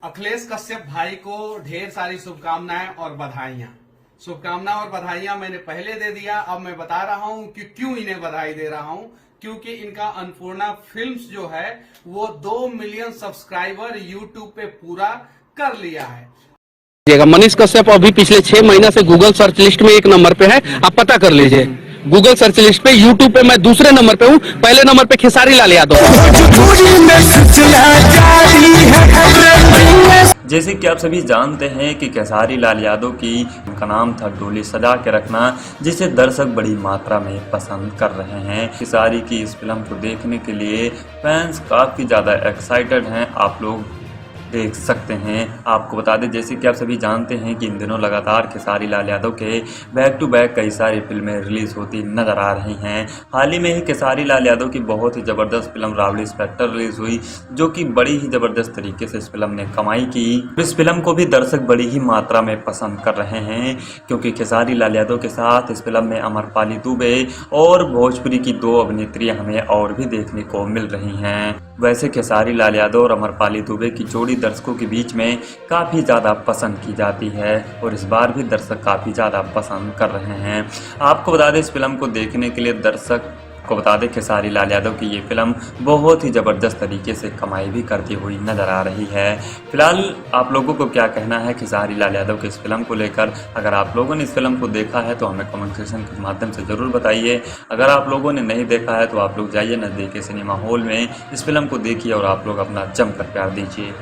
अखिलेश कश्यप भाई को ढेर सारी शुभकामनाएं और बधाइयां मैंने पहले दे दिया। अब मैं बता रहा हूं कि क्यों इन्हें बधाई दे रहा हूं, क्योंकि इनका अन्नपूर्णा फिल्म्स जो है वो 2 मिलियन सब्सक्राइबर यूट्यूब पे पूरा कर लिया है। मनीष कश्यप अभी पिछले 6 महीना से गूगल सर्च लिस्ट में 1 नंबर पे है, आप पता कर लीजिए। गूगल सर्च लिस्ट पे, यूट्यूब पे मैं दूसरे नंबर पे हूँ, पहले नंबर पे खेसारी लाल यादव। जैसे कि आप सभी जानते हैं कि खेसारी लाल यादव की उनका नाम था डोली सजा के रखना, जिसे दर्शक बड़ी मात्रा में पसंद कर रहे हैं। खेसारी की इस फिल्म को देखने के लिए फैंस काफ़ी ज़्यादा एक्साइटेड हैं, आप लोग देख सकते हैं। आपको बता दें, जैसे कि आप सभी जानते हैं कि इन दिनों लगातार खेसारी लाल यादव के बैक टू बैक कई सारी फिल्में रिलीज होती नजर आ रही हैं। हाल ही में ही खेसारी लाल यादव की बहुत ही ज़बरदस्त फिल्म रावड़ी इंस्पेक्टर रिलीज हुई, जो कि बड़ी ही ज़बरदस्त तरीके से इस फिल्म ने कमाई की। इस फिल्म को भी दर्शक बड़ी ही मात्रा में पसंद कर रहे हैं, क्योंकि खेसारी लाल यादव के साथ इस फिल्म में अमरपाली दुबे और भोजपुरी की 2 अभिनेत्रियां हमें और भी देखने को मिल रही हैं। वैसे खेसारी लाल यादव और अमरपाली दुबे की जोड़ी दर्शकों के बीच में काफ़ी ज़्यादा पसंद की जाती है और इस बार भी दर्शक काफ़ी ज़्यादा पसंद कर रहे हैं। आपको बता दें, इस फिल्म को देखने के लिए दर्शक को बता दें खेसारी लाल यादव की ये फिल्म बहुत ही ज़बरदस्त तरीके से कमाई भी करती हुई नज़र आ रही है। फिलहाल आप लोगों को क्या कहना है खेसारी लाल यादव की इस फिल्म को लेकर? अगर आप लोगों ने इस फिल्म को देखा है तो हमें कमेंट सेक्शन के माध्यम से ज़रूर बताइए। अगर आप लोगों ने नहीं देखा है तो आप लोग जाइए नज़दीकी सिनेमा हॉल में, इस फिल्म को देखिए और आप लोग अपना जमकर प्यार दीजिए।